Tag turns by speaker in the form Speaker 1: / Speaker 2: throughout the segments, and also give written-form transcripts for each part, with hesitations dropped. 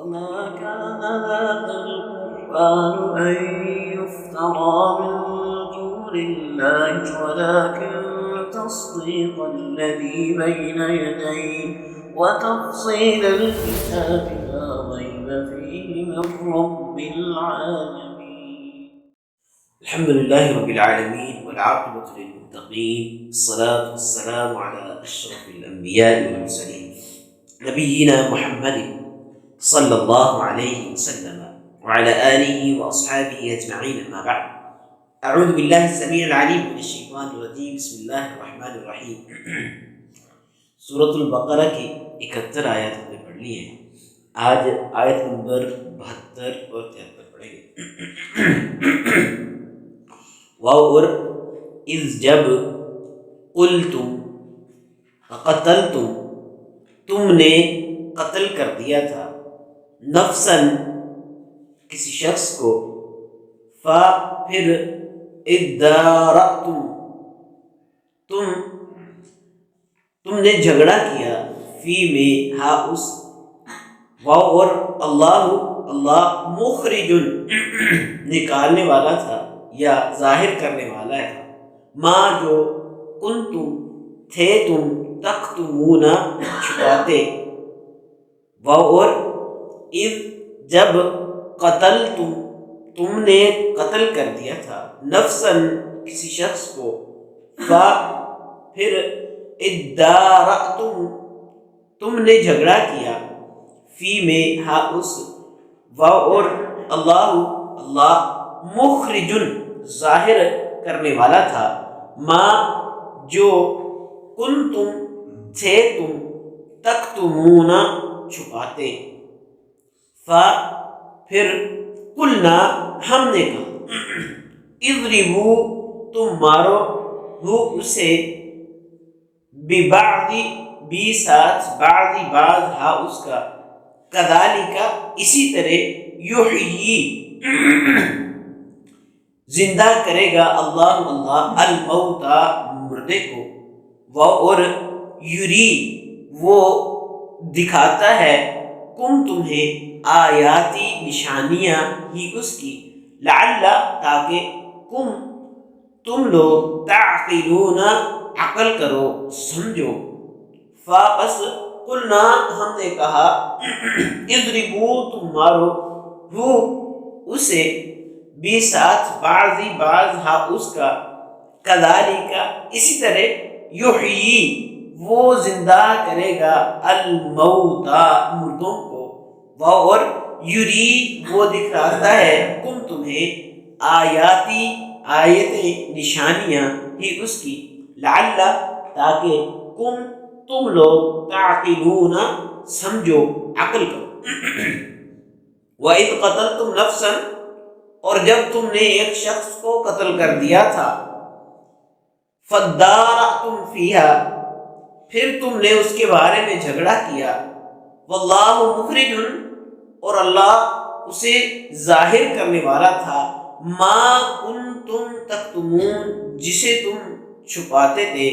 Speaker 1: وما كان هذا القرآن أن يفترى من دون الله ولكن تصديق الذي بين يديه وتفصيل الكتاب لا ريب فيه من رب العالمين. الحمد لله رب العالمين والعاقبة للمتقين والصلاة والسلام على أشرف الأنبياء والمرسلين نبينا محمد صلی اللہ علیہ وسلم وعلى آلہ واصحابہ اجمعین اما بعد. اعوذ باللہ السمیع العلیم من الشیطان الرجیم. بسم اللہ الرحمن الرحیم. سورۃ البقرہ کی 71 آیات ہم نے پڑھ لی ہیں. آج آیت نمبر 72 اور 73 پڑھیں گے. اور اذ جب قلتم قتلتم تم نے قتل کر دیا تھا نفسن کسی شخص کو پھر ادارأتم تم نے جھگڑا کیا فی میں اس اور اللہ مخرج نکالنے والا تھا یا ظاہر کرنے والا ہے ما جو کنتم تھے تم تکتمون چھپاتے اور اذ جب قتل تم نے قتل کر دیا تھا نفسن کسی شخص کو پھر ادارأتم تم نے جھگڑا کیا فی میں اس اور اللہ مخرج ظاہر کرنے والا تھا ما جو کنتم تھے تم تکتمون چھپاتے. پھر قلنا ہم نے کہا اضربوا تم مارو اسے ببعض ساتھ بعض اس کا کذالک اسی طرح یحیی زندہ کرے گا اللہ الموتى مردے کو اور یری وہ دکھاتا ہے تمہیں آیاتی نشانیاں ہی اس کی لعل تاکہ تم لوگ تعقلون عقل کرو سمجھو. پس قلنا ہم نے کہا اضربوا تم مارو اسے ساتھ بعض اس کا کذالک اسی طرح یحیی وہ زندہ کرے گا الموتى مردوں کو اور یری وہ دکھاتا ہے تمہیں آیتیں نشانیاں ہی اس کی لعل تاکہ تم لوگ تعقلون سمجھو عقل کرو. وَإِذْ قَتَلْتُمْ نَفْسًا اور جب تم نے ایک شخص کو قتل کر دیا تھا فَادَّارَأْتُمْ فِيهَا پھر تم نے اس کے بارے میں جھگڑا کیا واللہ مخرج اور اللہ اسے ظاہر کرنے والا تھا ما کنتم تکتمون جسے تم چھپاتے تھے.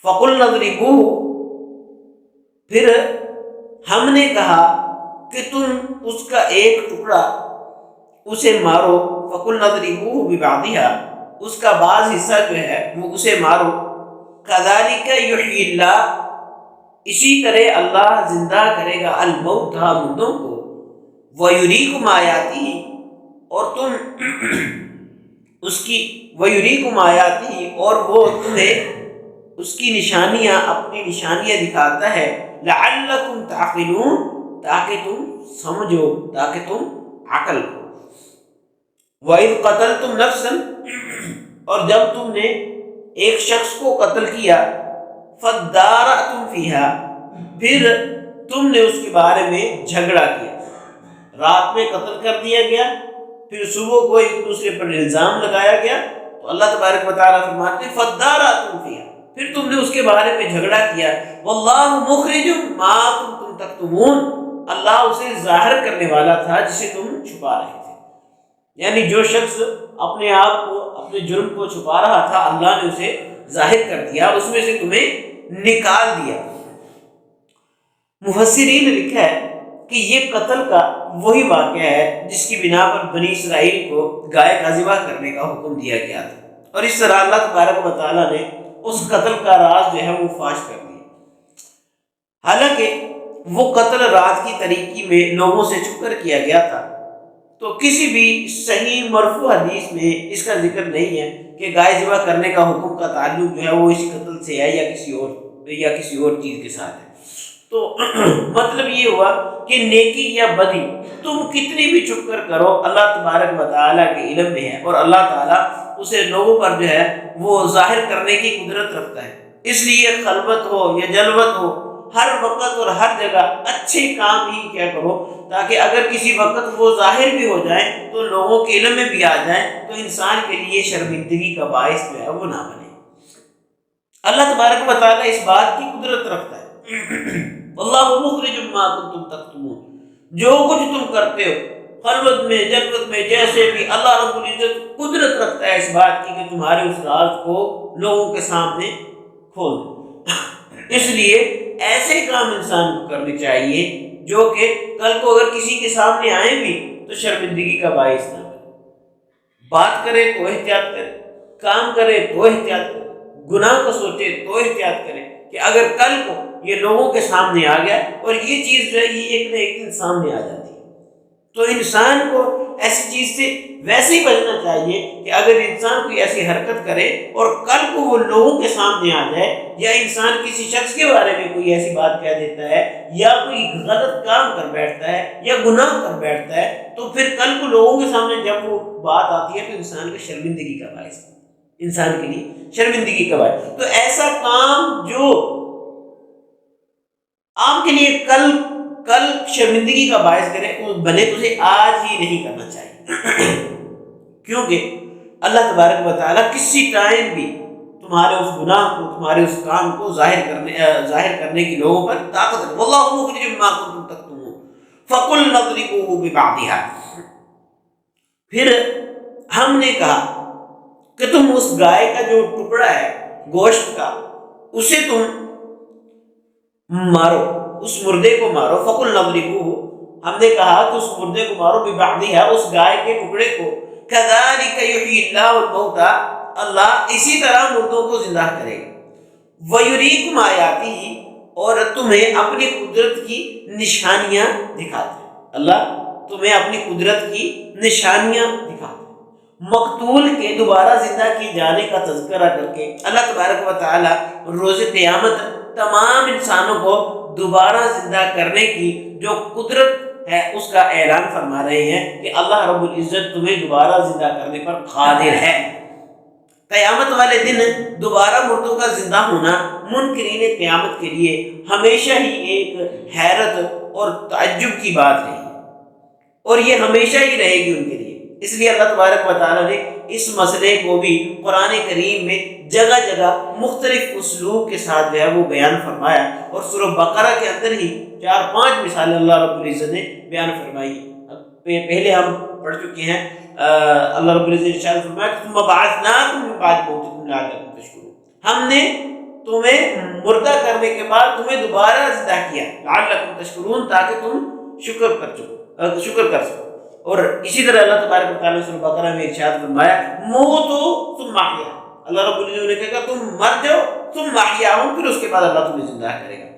Speaker 1: فقلنا اضربوہ پھر ہم نے کہا کہ تم اس کا ایک ٹکڑا اسے مارو. فقلنا اضربوہ ببعضہا اس کا بعض حصہ جو ہے وہ اسے مارو. کذالک یحیی اللہ اسی طرح اللہ زندہ کرے گا الموتى مردوں کو. ویریکم آیاتہ اور تم ویریکم آیاتہ اور وہ تمہیں اس کی نشانیاں اپنی نشانیاں دکھاتا ہے لعلکم تعقلون تاکہ تم سمجھو تاکہ تم عقل کرو. وَإِذْ قَتَلْتُمْ نَفْسًا اور جب تم نے ایک شخص کو قتل کیا فَادَّارَأْتُمْ فِيهَا پھر تم نے اس کے بارے میں جھگڑا کیا. رات میں قتل کر دیا گیا پھر صبح کو ایک دوسرے پر الزام لگایا گیا تو اللہ تبارک و تعالیٰ فرماتے ہیں فَادَّارَأْتُمْ فِيهَا پھر تم نے اس کے بارے میں جھگڑا کیا واللہ مخرج ما کنتم تکتمون اللہ اسے ظاہر کرنے والا تھا جسے تم چھپا رہے تھے. یعنی جو شخص اپنے آپ کو اپنے جرم کو چھپا رہا تھا اللہ نے اسے ظاہر کر دیا اس میں سے تمہیں نکال دیا. مفسرین نے لکھا ہے کہ یہ قتل کا وہی واقعہ ہے جس کی بنا پر بنی اسرائیل کو گائے کا ذبح کرنے کا حکم دیا گیا تھا، اور اس طرح اللہ تبارک و تعالیٰ نے اس قتل کا راز جو ہے وہ فاش کر دیا۔ حالانکہ وہ قتل رات کی طریقی میں لوگوں سے چھپ کر کیا گیا تھا، تو کسی بھی صحیح مرفوع حدیث میں اس کا ذکر نہیں ہے کہ گائے ذبح کرنے کا حکم کا تعلق جو ہے وہ اسی قتل سے ہے یا کسی اور چیز کے ساتھ ہے۔ تو مطلب یہ ہوا کہ نیکی یا بدی تم کتنی بھی چھپ کر کرو، اللہ تبارک و تعالیٰ کے علم میں ہے، اور اللہ تعالیٰ اسے لوگوں پر جو ہے وہ ظاہر کرنے کی قدرت رکھتا ہے۔ اس لیے خلوت ہو یا جلوت ہو، ہر وقت اور ہر جگہ اچھے کام ہی کیا کرو، تاکہ اگر کسی وقت وہ ظاہر بھی ہو جائیں تو لوگوں کے علم میں بھی آ جائیں، تو انسان کے لیے شرمندگی کا باعث جو ہے وہ نہ بنے۔ اللہ تبارک و تعالیٰ اس بات کی قدرت رکھتا ہے، اللہ مخرج ما کنتم تکتمون، جو کچھ تم کرتے ہو خلوت میں جلوت میں جیسے بھی، اللہ رب العزت قدرت رکھتا ہے اس بات کی کہ تمہارے اس راز کو لوگوں کے سامنے کھول دے۔ اس لیے ایسے کام انسان کو کرنے چاہیے جو کہ کل کو اگر کسی کے سامنے آئیں بھی تو شرمندگی کا باعث نہ بنے۔ بات کرے تو احتیاط کرے، کام کرے تو احتیاط کرے، گناہ کو سوچے تو احتیاط کرے کہ اگر کل کو یہ لوگوں کے سامنے آ گیا اور یہ چیز جو ہے یہ ایک نہ ایک دن سامنے آ جاتی ہے، تو انسان کو ایسی چیز سے ویسے ہی بچنا چاہیے کہ اگر انسان کوئی ایسی حرکت کرے اور کل کو وہ لوگوں کے سامنے آ جائے، یا انسان کسی شخص کے بارے میں کوئی ایسی بات کہہ دیتا ہے یا کوئی غلط کام کر بیٹھتا ہے یا گناہ کر بیٹھتا ہے، تو پھر کل کو لوگوں کے سامنے جب وہ بات آتی ہے تو انسان کی شرمندگی کا باعث ہے، انسان کے لیے شرمندگی کا باعث۔ تو ایسا کام جو آپ کے لیے کل شرمندگی کا باعث کرے بنے، تو اسے آج ہی نہیں کرنا چاہیے، کیونکہ اللہ تبارک و تعالیٰ کسی ٹائم بھی تمہارے اس گناہ کو، تمہارے اس کام کو ظاہر کرنے کی لوگوں پر طاقت ہے۔ واللہ مخرج ما کنتم تکتمون فقل نضربوه ببعضها۔ پھر ہم نے کہا کہ تم اس گائے کا جو ٹکڑا ہے گوشت کا، اسے تم مارو، اس مردے کو مارو۔ فقل نضربوه، ہم نے کہا کہ اس مردے کو مارو، ببعضها، اس گائے کے ٹکڑے کو، كذلك يحيي الله الموتى، اللہ اسی طرح مردوں کو زندہ کرے گا، ويريكم آياته، اور تمہیں اپنی قدرت کی نشانیاں دکھاتے ہیں، اللہ تمہیں اپنی قدرت کی نشانیاں دکھاتے ہیں۔ مقتول کے دوبارہ زندہ کیے جانے کا تذکرہ کر کے اللہ تبارک و تعالی روز قیامت تمام انسانوں کو دوبارہ زندہ کرنے کی جو قدرت ہے اس کا اعلان فرما رہے ہیں کہ اللہ رب العزت تمہیں دوبارہ زندہ کرنے پر قادر ہے۔ قیامت والے دن دوبارہ مردوں کا زندہ ہونا منکرین قیامت کے لیے ہمیشہ ہی ایک حیرت اور تعجب کی بات رہی ہے، اور یہ ہمیشہ ہی رہے گی ان کے لیے۔ اس لیے اللہ تبارک و تعالیٰ نے اس مسئلے کو بھی قرآن کریم میں جگہ جگہ مختلف اسلوب کے ساتھ جو ہے وہ بیان فرمایا، اور سورہ بقرہ کے اندر ہی 4-5 مثالیں اللہ رب العزت نے بیان فرمائی۔ پہلے ہم پڑھ چکے ہیں، اللہ رب العزت نے ارشاد فرمایا ثم بعثناکم من بعد موتکم لعلکم تشکرون، ہم نے تمہیں مردہ کرنے کے بعد تمہیں دوبارہ زندہ کیا، لعلکم تشکرون، تاکہ تم شکر کر سکو۔ اور اسی طرح اللہ تبارک و تعالیٰ نے سورہ بقرہ میں ارشاد فرمایا موتو ثم احیا، اللہ رب العزت نے کہا تم مر جاؤ ثم احیاہم، پھر اس کے بعد اللہ تمہیں زندہ کرے گا۔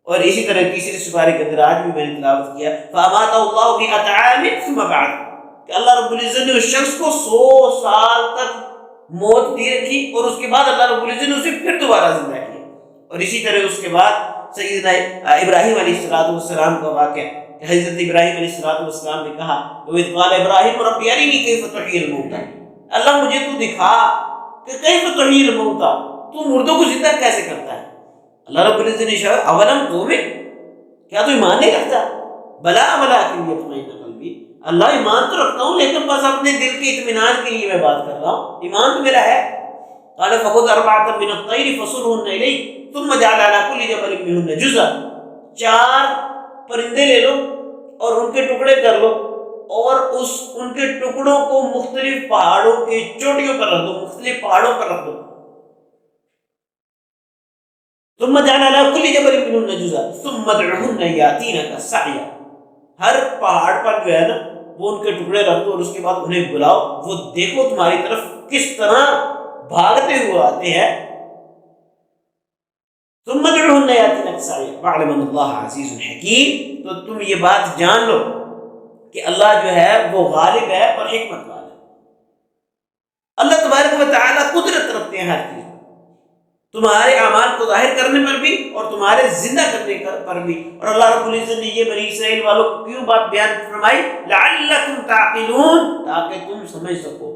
Speaker 1: اور اسی طرح تیسرے سپارے کے اندر آج بھی میں نے تلاوت کیا فاماتہ اللہ مئۃ عام ثم بعث، کہ اللہ رب العزت نے اس شخص کو 100 سال تک موت دی رکھی، اور اس کے بعد اللہ رب العزت نے اسے پھر دوبارہ زندہ کیا۔ اور اسی طرح اس کے بعد سیدنا ابراہیم علیہ السلام کا واقعہ، حضرت ابراہیم علیہ السلام نے کہا وَإِذْ قَالَ إِبْرَاهِيمُ رَبِّ أَرِنِي كَيْفَ تُحْيِي الْمَوْتَى، اللہ مجھے تو دکھا کہ کیف تحیی الموتى، تو مردوں کو زندہ کیسے کرتا ہے۔ اللہ رب العزت نے کہا اولم تؤمن، کیا تو ایمان نہیں رکھتا؟ بلا ولکن یطمئن قلبی، اللہ ایمان تو رکھتا ہوں لیکن بس اپنے دل کے اطمینان کے لیے میں بات کر رہا ہوں، ایمان تو میرا ہے۔ قال فخذ أربعة من الطير فصرهن إليك ثم اجعل على كل جبل منهن جزءا، 4 پرندے لے لو اور ان کے ٹکڑے کر لو، اور ان کے ٹکڑوں کو مختلف پہاڑوں کی چوٹیوں پر رکھ دو، مختلف پہاڑوں پر رکھ دو۔ ثم جعل على كل جبل منهن جزءا ثم ادعهن ياتينك سعيا، ہر پہاڑ پر جو ہے نا وہ ان کے ٹکڑے رکھ دو اور اس کے بعد انہیں بلاؤ، وہ دیکھو تمہاری طرف کس طرح بھاگتے ہوئے آتے ہیں. ثم ادعوهن ياتينك سعيا واعلم ان الله عزيز حكيم. تو تم یہ بات جان لو کہ اللہ جو ہے وہ غالب ہے اور حکمت والا ہے. اللہ تبارک و تعالیٰ قدرت رکھتے ہیں ہر چیز، تمہارے اعمال کو ظاہر کرنے پر بھی اور تمہارے زندہ کرنے پر بھی. اور اللہ رب العزت نے یہ بنی اسرائیل والوں کو کیوں بات بیان فرمائی؟ لعلکم تعقلون، تاکہ تم سمجھ سکو،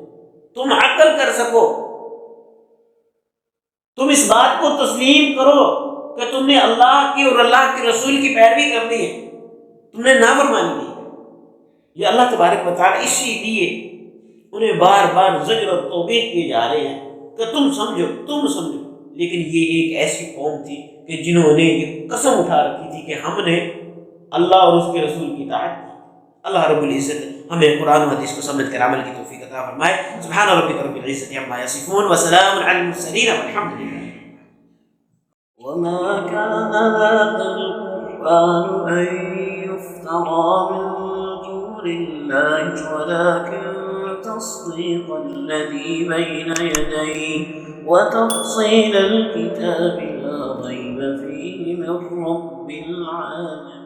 Speaker 1: تم عقل کر سکو، تم اس بات کو تسلیم کرو کہ تم نے اللہ کی اور اللہ کے رسول کی پیروی کرنی ہے، تم نے نافرمانی نہیں کرنی. یہ اللہ تبارک و تعالیٰ اسی لیے انہیں بار بار زجر اور توبیخ کیے جا رہے ہیں کہ تم سمجھو، تم سمجھو. لیکن یہ ایک ایسی قوم تھی کہ جنہوں نے یہ قسم اٹھا رکھی تھی کہ ہم نے اللہ اور اس کے رسول کی اطاعت کی. اللہ رب العزت ہمیں قرآن و حدیث کو سمجھ کر عمل کی توفیق عطا فرمائے. سبحان ربک رب العزت عما یصفون وسلام علی المرسلین والحمد للہ.
Speaker 2: وما كان هذا القرآن أن يفترى من دون الله ولكن تصديق الذي بين يديه وتفصيل الكتاب لا ريب فيه من رب العالمين.